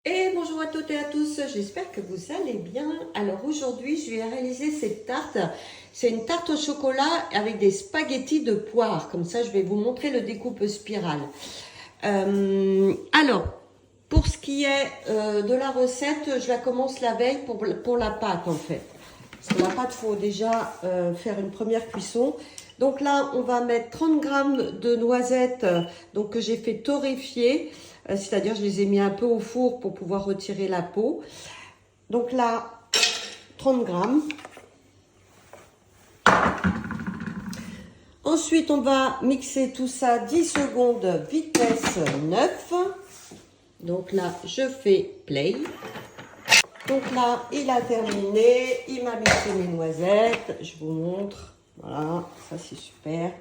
Et bonjour à toutes et à tous, j'espère que vous allez bien. Alors aujourd'hui, je vais réaliser cette tarte. C'est une tarte au chocolat avec des spaghettis de poire. Comme ça, je vais vous montrer le découpe spirale. Alors, pour ce qui est de la recette, je la commence la veille pour la pâte en fait. Parce que la pâte, il faut déjà faire une première cuisson. Donc là, on va mettre 30 grammes de noisettes donc que j'ai fait torréfier. C'est-à-dire je les ai mis un peu au four pour pouvoir retirer la peau. Donc là, 30 grammes. Ensuite, on va mixer tout ça 10 secondes, vitesse 9. Donc là, je fais play. Donc là, il a terminé. Il m'a mixé mes noisettes. Je vous montre. Voilà, ça c'est super.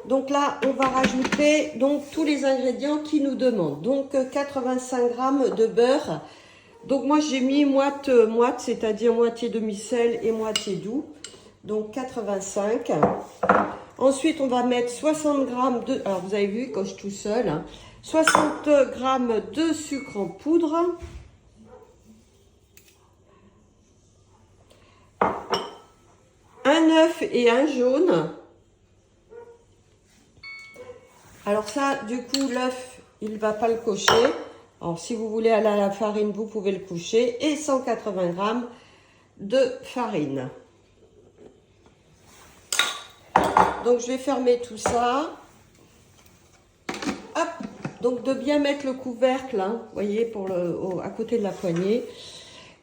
Donc là, on va rajouter donc tous les ingrédients qu'il nous demandent. Donc 85 grammes de beurre. Donc moi j'ai mis moite, c'est-à-dire moitié demi-sel et moitié doux. Donc 85. Ensuite, on va mettre 60 grammes de... Alors vous avez vu, il coche tout seul. Hein, 60 grammes de sucre en poudre. Un œuf et un jaune. Alors ça, du coup, l'œuf, il ne va pas le cocher. Alors, si vous voulez aller à la farine, vous pouvez le coucher. Et 180 grammes de farine. Donc, je vais fermer tout ça. Hop. Donc, de bien mettre le couvercle, hein, vous voyez, à côté de la poignée.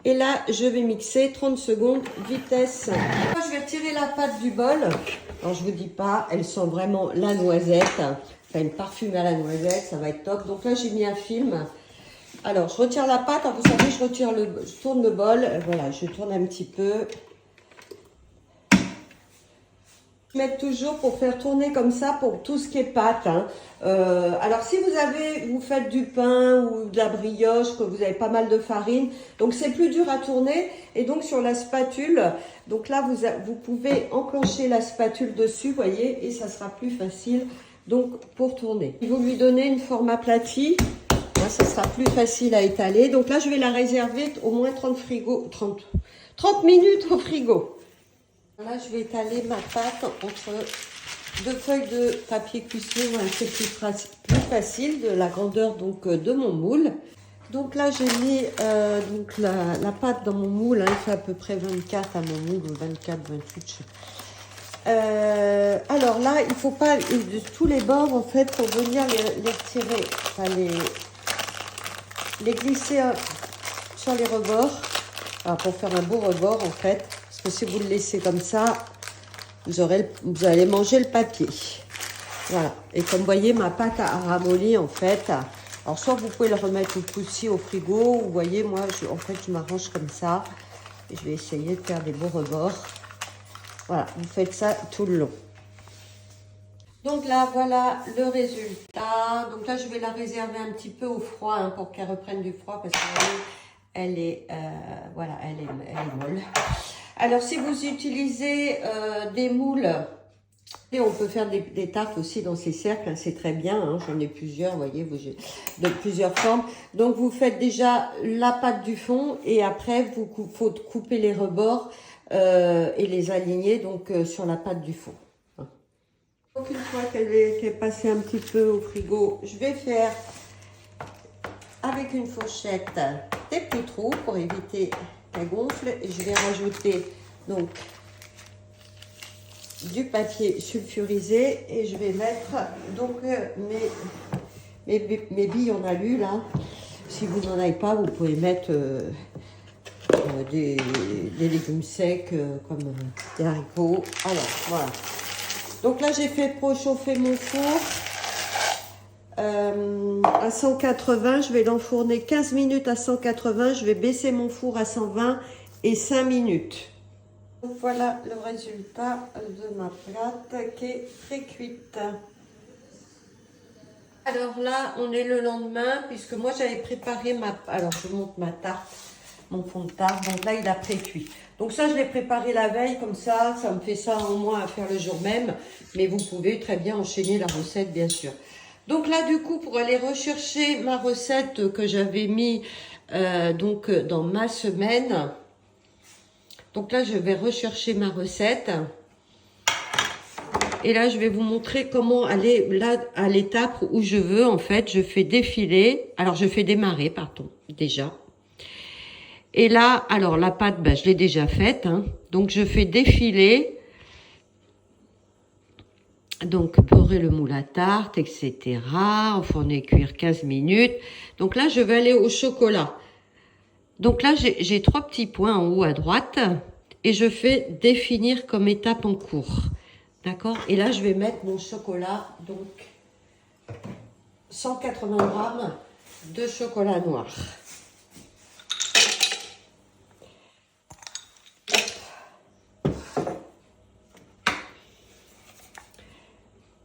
Et là, je vais mixer 30 secondes, vitesse. Je vais tirer la pâte du bol. Alors, je vous dis pas, elle sent vraiment la noisette. Ça a une parfum à la noisette, ça va être top. Donc là, j'ai mis un film. Alors, je retire la pâte. Alors, vous savez, je tourne le bol. Voilà, je tourne un petit peu. Je mets toujours pour faire tourner comme ça pour tout ce qui est pâte. Hein. Alors, si vous faites du pain ou de la brioche, que vous avez pas mal de farine, donc c'est plus dur à tourner. Et donc, sur la spatule, donc là, vous pouvez enclencher la spatule dessus, vous voyez, et ça sera plus facile. Donc, pour tourner. Vous lui donnez une forme aplatie. Là, ça sera plus facile à étaler. Donc là, je vais la réserver au moins 30 minutes au frigo. Là, je vais étaler ma pâte entre deux feuilles de papier cuisson. C'est plus facile de la grandeur donc de mon moule. Donc là, j'ai mis donc la pâte dans mon moule. Hein, il fait à peu près 24 à mon moule, 24, 28, je sais pas. Alors là, il ne faut pas de tous les bords en fait pour venir les retirer, enfin les glisser sur les rebords. Alors, pour faire un beau rebord en fait, parce que si vous le laissez comme ça, vous allez manger le papier. Voilà. Et comme vous voyez, ma pâte a ramolli en fait. Alors soit vous pouvez le remettre aussi au frigo, ou vous voyez, moi en fait je m'arrange comme ça. Et je vais essayer de faire des beaux rebords. Voilà, vous faites ça tout le long. Donc là, voilà le résultat. Donc là, je vais la réserver un petit peu au froid hein, pour qu'elle reprenne du froid parce qu'elle est, voilà, elle est molle. Alors, si vous utilisez des moules, et on peut faire des tartes aussi dans ces cercles, hein, c'est très bien. Hein, j'en ai plusieurs, vous voyez, de plusieurs formes. Donc, vous faites déjà la pâte du fond et après, faut couper les rebords et les aligner donc sur la pâte du fond. Donc une fois qu'elle est passée un petit peu au frigo, je vais faire avec une fourchette des petits trous pour éviter qu'elle gonfle. Et je vais rajouter donc du papier sulfurisé et je vais mettre donc mes billes en alu là. Si vous n'en avez pas, vous pouvez mettre des légumes secs comme des haricots. Alors voilà. Donc là, j'ai fait préchauffer mon four à 180. Je vais l'enfourner 15 minutes à 180. Je vais baisser mon four à 120 et 5 minutes. Donc voilà le résultat de ma plate qui est pré-cuite. Alors là, on est le lendemain puisque moi, j'avais préparé Alors, je vous montre ma tarte, mon fond de tarte. Donc là, il a pré-cuit. Donc ça, je l'ai préparé la veille, comme ça me fait ça au moins à faire le jour même. Mais vous pouvez très bien enchaîner la recette, bien sûr. Donc là, du coup, pour aller rechercher ma recette que j'avais mis donc dans ma semaine. Donc là, je vais rechercher ma recette. Et là, je vais vous montrer comment aller là à l'étape où je veux. En fait, je fais défiler. Alors, je fais démarrer, pardon, déjà. Et là, alors la pâte, ben, je l'ai déjà faite. Hein. Donc, je fais défiler. Donc, beurrer le moule à tarte, etc. Enfourner cuire 15 minutes. Donc là, je vais aller au chocolat. Donc là, j'ai 3 petits points en haut à droite. Et je fais définir comme étape en cours. D'accord? Et là, je vais mettre mon chocolat, donc 180 grammes de chocolat noir.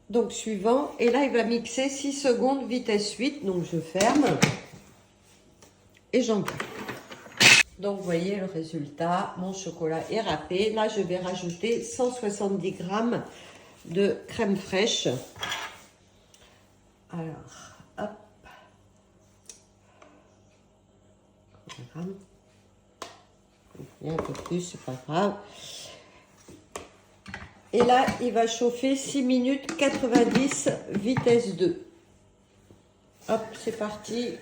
Donc, suivant. Et là, il va mixer 6 secondes, vitesse 8. Donc, je ferme. Et j'envoie. Donc, vous voyez le résultat. Mon chocolat est râpé. Là, je vais rajouter 170 grammes de crème fraîche. Alors, hop. Un peu plus, c'est pas grave. Et là, il va chauffer 6 minutes 90, vitesse 2. Hop, c'est parti.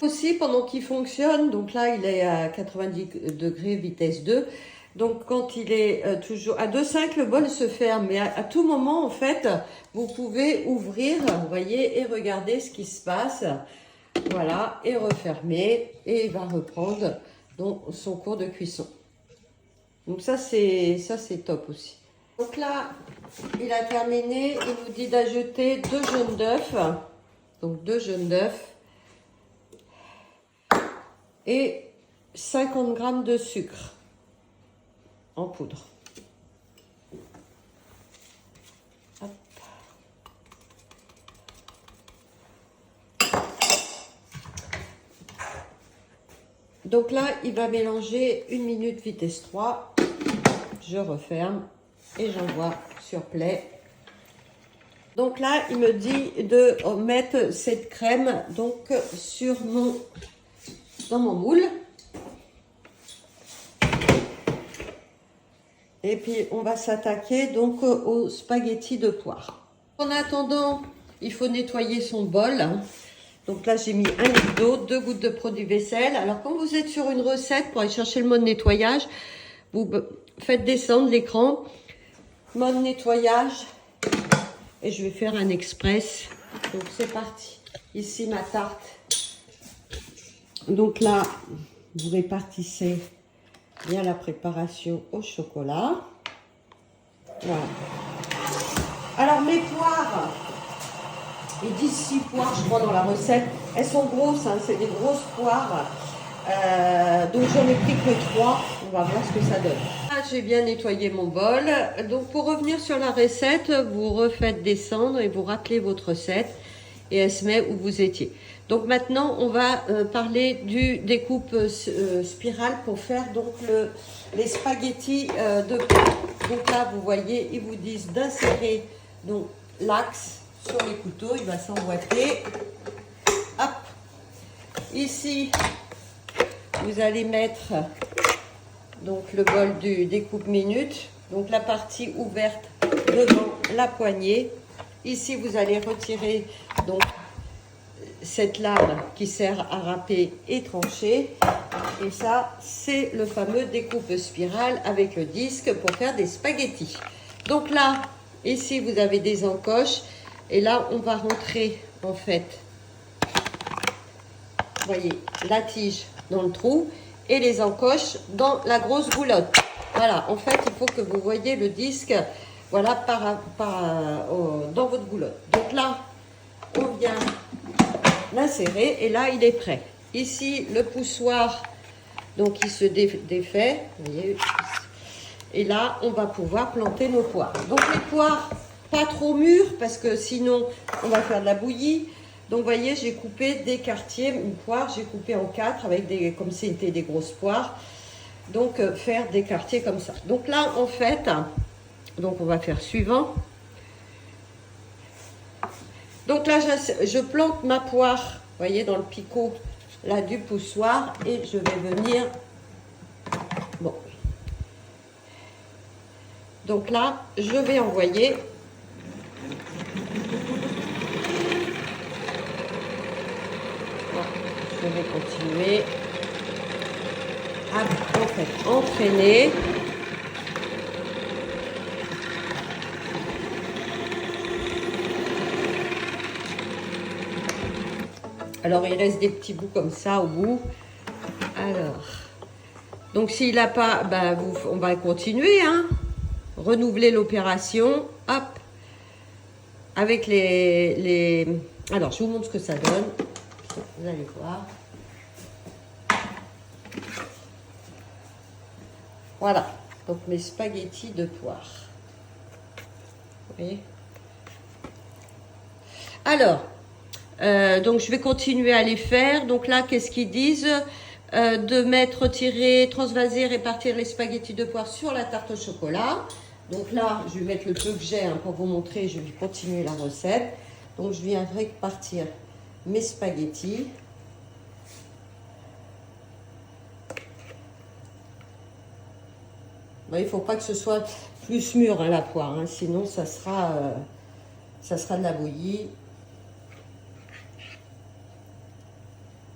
Aussi, pendant qu'il fonctionne, donc là, il est à 90 degrés, vitesse 2. Donc, quand il est toujours à 2,5, le bol se ferme. Mais à tout moment, en fait, vous pouvez ouvrir, vous voyez, et regarder ce qui se passe. Voilà, et refermer. Et il va reprendre donc, son cours de cuisson. Donc ça c'est top aussi. Donc là, il a terminé. Il nous dit d'ajouter 2 jaunes d'œufs. Donc 2 jaunes d'œufs. Et 50 grammes de sucre en poudre. Hop. Donc là, il va mélanger 1 minute vitesse 3. Je referme et j'envoie sur play. Donc là, il me dit de mettre cette crème donc dans mon moule. Et puis, on va s'attaquer donc aux spaghettis de poire. En attendant, il faut nettoyer son bol. Donc là, j'ai mis 1 litre d'eau, 2 gouttes de produit vaisselle. Alors, quand vous êtes sur une recette, pour aller chercher le mode nettoyage, vous faites descendre l'écran, mode nettoyage, et je vais faire un express. Donc, c'est parti. Ici, ma tarte. Donc là, vous répartissez bien la préparation au chocolat. Voilà. Alors, mes poires, ils disent 6 poires, je crois, dans la recette. Elles sont grosses, hein, c'est des grosses poires. Donc, j'en ai pris que 3. On va voir ce que ça donne. Là, j'ai bien nettoyé mon bol. Donc, pour revenir sur la recette, vous refaites descendre et vous rappelez votre recette. Et elle se met où vous étiez. Donc, maintenant, on va parler du découpe spirale pour faire donc les spaghettis de poire. Donc là, vous voyez, ils vous disent d'insérer donc l'axe sur les couteaux. Il va s'emboîter. Hop. Ici, vous allez mettre donc le bol du découpe minute. Donc la partie ouverte devant la poignée. Ici, vous allez retirer donc cette lame qui sert à râper et trancher. Et ça, c'est le fameux découpe spirale avec le disque pour faire des spaghettis. Donc là, ici, vous avez des encoches. Et là, on va rentrer, en fait, vous voyez, la tige dans le trou et les encoches dans la grosse goulotte. Voilà, en fait, il faut que vous voyez le disque, voilà, dans votre goulotte. Donc là, on vient l'insérer et là, il est prêt. Ici, le poussoir, donc il se défait, vous voyez. Et là, on va pouvoir planter nos poires. Donc les poires, pas trop mûres parce que sinon, on va faire de la bouillie. Donc, vous voyez, j'ai coupé des quartiers, une poire, j'ai coupé en 4 avec comme c'était des grosses poires. Donc, faire des quartiers comme ça. Donc là, en fait, donc on va faire suivant. Donc là, je plante ma poire, vous voyez, dans le picot là du poussoir et je vais venir. Bon. Donc là, je vais envoyer. Voilà, je vais continuer à en fait entraîner. Alors, il reste des petits bouts comme ça au bout. Alors, donc s'il n'a pas, ben, on va continuer, hein. Renouveler l'opération. Hop. Avec les... Alors, je vous montre ce que ça donne. Vous allez voir. Voilà. Donc, mes spaghettis de poire. Vous voyez? Alors... donc je vais continuer à les faire. Donc là, qu'est-ce qu'ils disent? De mettre, tirer, transvaser, répartir les spaghettis de poire sur la tarte au chocolat. Donc là, je vais mettre le peu que j'ai hein, pour vous montrer. Je vais continuer la recette. Donc je viens répartir mes spaghettis. Bon, il ne faut pas que ce soit plus mûr hein, la poire, hein, sinon ça sera de la bouillie.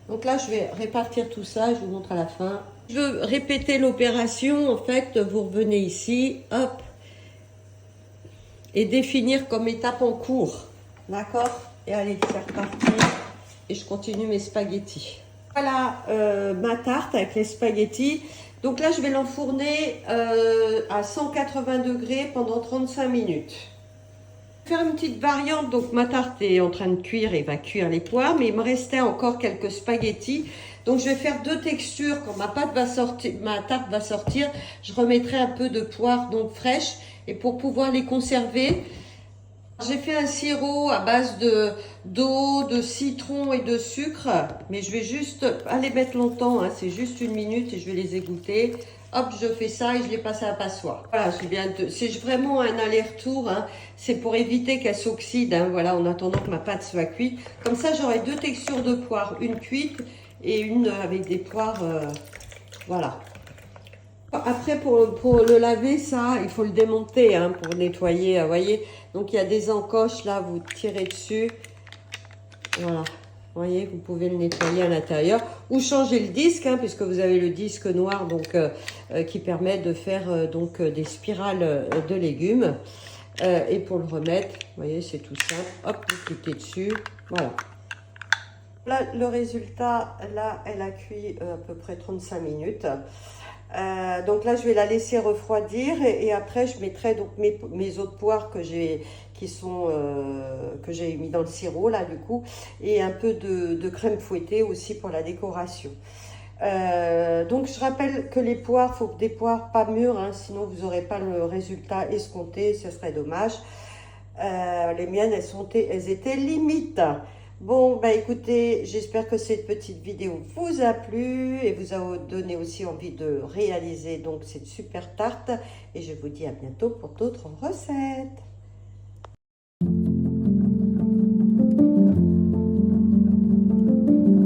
Donc là, je vais répartir tout ça, je vous montre à la fin. Je veux répéter l'opération, en fait, vous revenez ici, hop, et définir comme étape en cours, d'accord? Et allez, c'est reparti, et je continue mes spaghettis. Voilà ma tarte avec les spaghettis. Donc là, je vais l'enfourner à 180 degrés pendant 35 minutes. Faire une petite variante, donc ma tarte est en train de cuire et va cuire les poires, mais il me restait encore quelques spaghettis. Donc je vais faire deux textures. Quand ma tarte va sortir, je remettrai un peu de poire donc fraîche et pour pouvoir les conserver. J'ai fait un sirop à base d'eau, de citron et de sucre, mais je vais juste pas les mettre longtemps, hein, c'est juste 1 minute et je vais les égoutter. Hop, je fais ça et je les passe à la passoire. Voilà, c'est vraiment un aller-retour, hein, c'est pour éviter qu'elle s'oxyde, hein, voilà, en attendant que ma pâte soit cuite. Comme ça, j'aurai deux textures de poire, une cuite et une avec des poires, voilà. Après, pour le laver, ça, il faut le démonter hein, pour nettoyer, vous voyez. Donc, il y a des encoches, là, vous tirez dessus. Voilà, vous voyez, vous pouvez le nettoyer à l'intérieur. Ou changer le disque, hein, puisque vous avez le disque noir donc, qui permet de faire donc, des spirales de légumes. Et pour le remettre, vous voyez, c'est tout simple. Hop, vous cliquez dessus, voilà. Là, le résultat, là, elle a cuit à peu près 35 minutes. Donc là, je vais la laisser refroidir et après, je mettrai donc mes autres poires que j'ai mis dans le sirop là du coup et un peu de crème fouettée aussi pour la décoration. Donc je rappelle que les poires, faut que des poires pas mûres, hein, sinon vous n'aurez pas le résultat escompté, ce serait dommage. Les miennes, elles étaient limites. Bon, bah écoutez, j'espère que cette petite vidéo vous a plu et vous a donné aussi envie de réaliser donc cette super tarte. Et je vous dis à bientôt pour d'autres recettes.